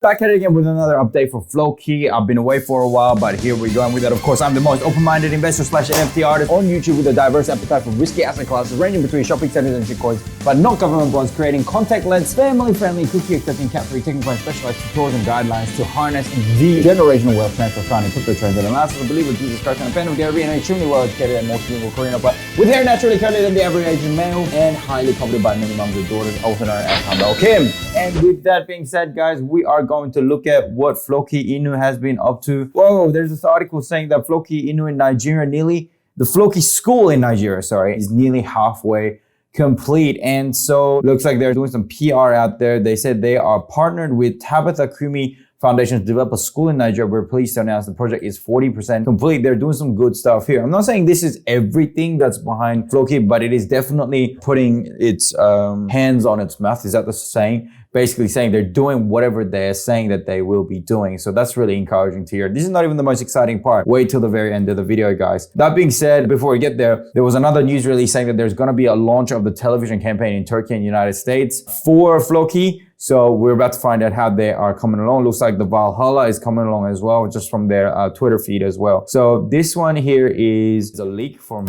back at it again with another update for Floki. I've been away for a while, but here we go. And with that, of course, I'm the most open-minded investor / NFT artist on YouTube with a diverse appetite for risky asset classes ranging between shopping centers and shitcoins, but not government bonds, creating contact-less, family-friendly, cookie-accepting, cat-free, taking-point specialized tutorials and guidelines to harness the generational wealth transfer found in crypto trends. And last, I believe with Jesus Christ and a fan of Gary and extremely well-educated and most beautiful Korean, but with hair naturally curlier than the average Asian male and highly coveted by many moms and daughters, also known as Humble Kim. And with that being said, guys, we are going to look at what Floki Inu has been up to. Whoa, there's this article saying that Floki Inu in Nigeria the Floki School in Nigeria, is nearly halfway complete. And so looks like they're doing some PR out there. They said they are partnered with Tabitha Kumi Foundation to develop a school in Nigeria. We're pleased to announce the project is 40% complete. They're doing some good stuff here. I'm not saying this is everything that's behind Floki, but it is definitely putting its hands on its mouth. Is that the saying? Basically saying they're doing whatever they're saying that they will be doing. So that's really encouraging to hear. This is not even the most exciting part. Wait till the very end of the video, guys. That being said, before we get there was another news release saying that there's going to be a launch of the television campaign in Turkey and United States for Floki. So we're about to find out how they are coming along. Looks like the Valhalla is coming along as well, just from their Twitter feed as well. So this one here is a leak from...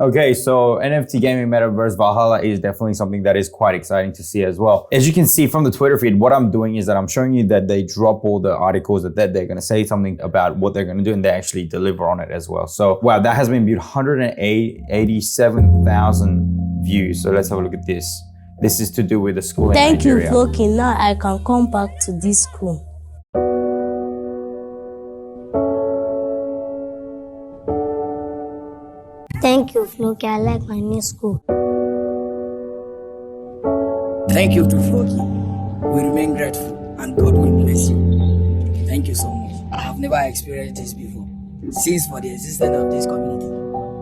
Okay, so NFT gaming metaverse Valhalla is definitely something that is quite exciting to see as well. As you can see from the Twitter feed, what I'm doing is that I'm showing you that they drop all the articles that they're going to say something about what they're going to do, and they actually deliver on it as well. So wow, that has been viewed 187,000 views. So let's have a look at this. This is to do with the school in Nigeria. Thank you, Floki. Now I can come back to this school. Thank you, Floki. I like my new school. Thank you to Floki. We remain grateful and God will bless you. Thank you so much. I have never experienced this before. Since for the existence of this community,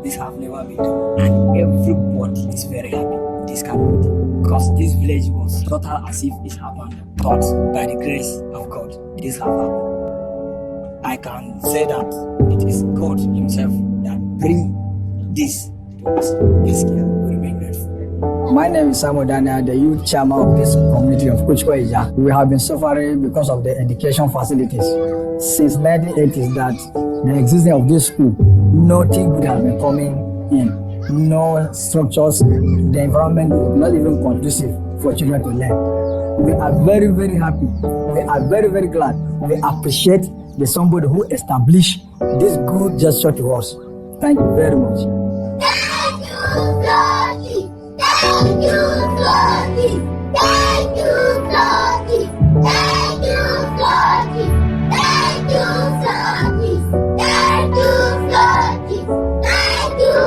this have never been done. And everybody is very happy with this community. Because this village was total as if it happened. But by the grace of God, it is happened. I can say that it is God himself that brings this to us. This year, we remain grateful. My name is Samuel Daniel, the youth chairman of this community of Kuchkoija. We have been suffering because of the education facilities. Since 1980s that the existence of this school, nothing good has been coming in. No structures, the environment is not even conducive for children to learn. We are very, very happy. We are very, very glad. We appreciate the somebody who established this good gesture to us. Thank you very much. Thank you, Floki. Thank you, Floki. Thank you, Floki. Thank you, Floki. Thank you, Floki. Thank you, Floki. Thank you,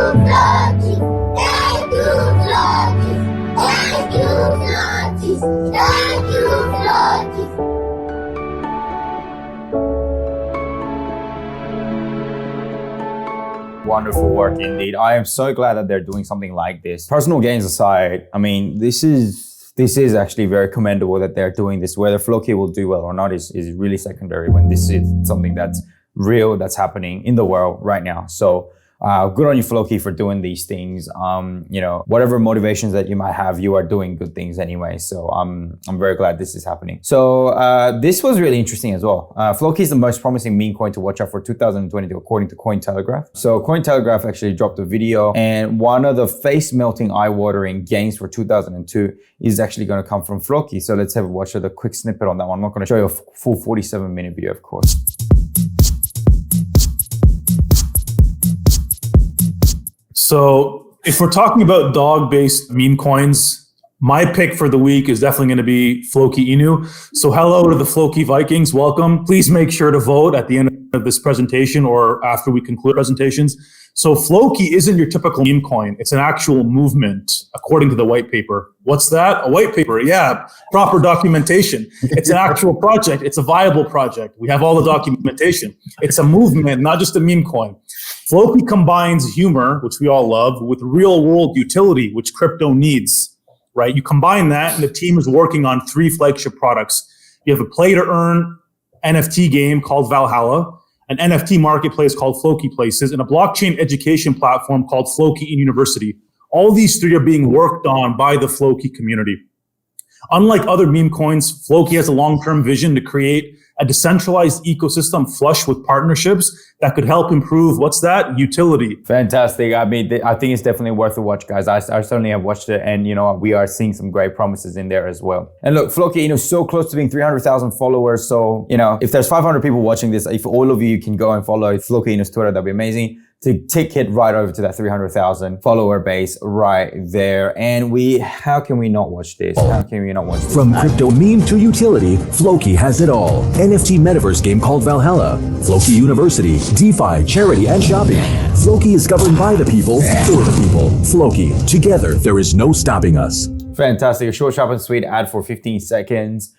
Floki. Thank you, Floki. Thank you, Floki. Thank you, Floki. Wonderful work indeed. I am so glad that they're doing something like this. Personal gains aside, I mean, this is actually very commendable that they're doing this. Whether Floki will do well or not is really secondary when this is something that's real, that's happening in the world right now. So good on you, Floki, for doing these things. You know, whatever motivations that you might have, you are doing good things anyway. So I'm very glad this is happening. So this was really interesting as well. Floki is the most promising meme coin to watch out for 2022, according to Cointelegraph. So Cointelegraph actually dropped a video, and one of the face-melting, eye-watering games for 2002 is actually going to come from Floki. So let's have a watch of the quick snippet on that one. I'm not going to show you a full 47-minute video, of course. So if we're talking about dog-based meme coins, My pick for the week is definitely going to be Floki Inu. So hello to the Floki Vikings. Welcome. Please make sure to vote at the end of this presentation or after we conclude presentations. So Floki isn't your typical meme coin. It's an actual movement, according to the white paper. What's that? A white paper. Yeah, proper documentation. It's an actual project. It's a viable project. We have all the documentation. It's a movement, not just a meme coin. Floki combines humor, which we all love, with real world utility, which crypto needs. Right? You combine that, and the team is working on 3 flagship products. You have a play-to-earn NFT game called Valhalla, an NFT marketplace called Floki Places, and a blockchain education platform called Floki Inu University. All these 3 are being worked on by the Floki community. Unlike other meme coins, Floki has a long-term vision to create a decentralized ecosystem flush with partnerships that could help improve, what's that? Utility. Fantastic. I mean, I think it's definitely worth a watch, guys. I certainly have watched it, and you know, we are seeing some great promises in there as well. And look, Floki, you know, so close to being 300,000 followers. So, you know, if there's 500 people watching this, if all of you can go and follow Floki Inu's Twitter, that'd be amazing. To take it right over to that 300,000 follower base right there. And how can we not watch this? How can we not watch this? From crypto meme to utility, Floki has it all. NFT Metaverse game called Valhalla, Floki University, DeFi, charity, and shopping. Floki is governed by the people, for the people. Floki, together, there is no stopping us. Fantastic. A short, sharp, and sweet ad for 15 seconds.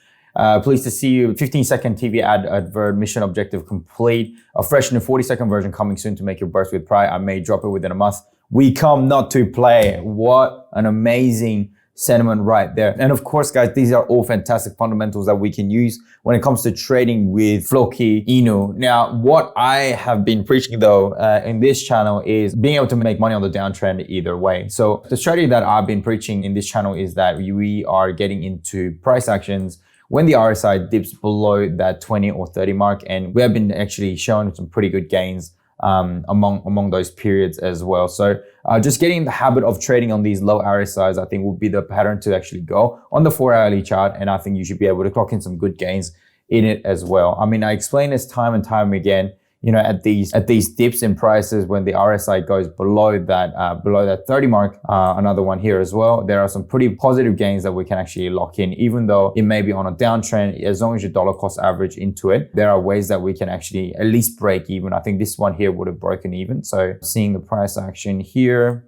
Pleased to see you. 15-second TV advert, mission objective complete. A fresh new 40-second version coming soon to make your burst with pride. I may drop it within a month. We come not to play. What an amazing sentiment right there. And of course, guys, these are all fantastic fundamentals that we can use when it comes to trading with Floki Inu. Now, what I have been preaching though in this channel is being able to make money on the downtrend either way. So the strategy that I've been preaching in this channel is that we are getting into price actions when the RSI dips below that 20 or 30 mark, and we have been actually showing some pretty good gains among those periods as well. So just getting in the habit of trading on these low RSIs, I think will be the pattern to actually go on the 4-hourly chart, and I think you should be able to clock in some good gains in it as well. I mean, I explain this time and time again. You know, at these dips in prices when the RSI goes below that 30 mark, another one here as well, there are some pretty positive gains that we can actually lock in, even though it may be on a downtrend. As long as your dollar cost average into it, there are ways that we can actually at least break even. I think this one here would have broken even. So seeing the price action here,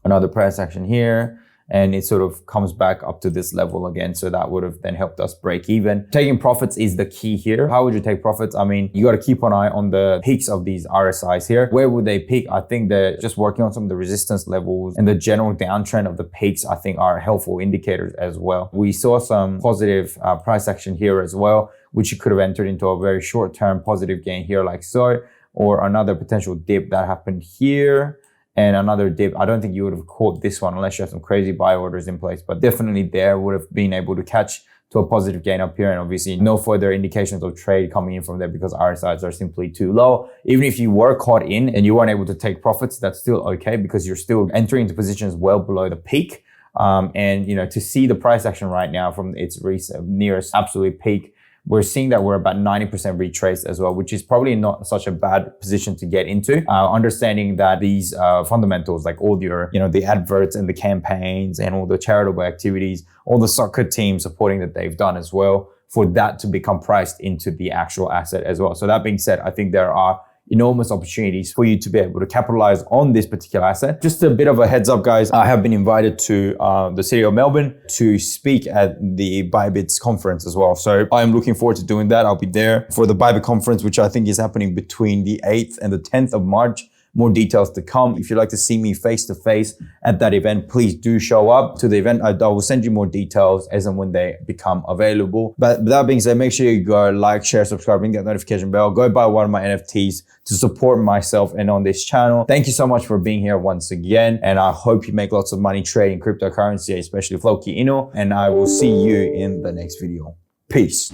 another price action here, and it sort of comes back up to this level again. So that would have then helped us break even. Taking profits is the key here. How would you take profits? I mean, you got to keep an eye on the peaks of these RSIs here. Where would they peak? I think they're just working on some of the resistance levels, and the general downtrend of the peaks, I think, are helpful indicators as well. We saw some positive price action here as well, which you could have entered into a very short-term positive gain here like so, or another potential dip that happened here. And another dip. I don't think you would have caught this one unless you have some crazy buy orders in place, but definitely there would have been able to catch to a positive gain up here. And obviously no further indications of trade coming in from there because RSIs are simply too low. Even if you were caught in and you weren't able to take profits, that's still okay because you're still entering into positions well below the peak. And you know, to see the price action right now from its nearest absolute peak, we're seeing that we're about 90% retraced as well, which is probably not such a bad position to get into. Understanding that these fundamentals, like all your, you know, the adverts and the campaigns and all the charitable activities, all the soccer team supporting that they've done as well, for that to become priced into the actual asset as well. So that being said, I think there are enormous opportunities for you to be able to capitalize on this particular asset. Just a bit of a heads up, guys. I have been invited to the city of Melbourne to speak at the ByBit Conference as well. So I'm looking forward to doing that. I'll be there for the ByBit Conference, which I think is happening between the 8th and the 10th of March. More details to come. If you'd like to see me face to face at that event, please do show up to the event. I will send you more details as and when they become available. But that being said, make sure you go like, share, subscribe, ring that notification bell. Go buy one of my NFTs to support myself and on this channel. Thank you so much for being here once again. And I hope you make lots of money trading cryptocurrency, especially Floki Inu. And I will see you in the next video. Peace.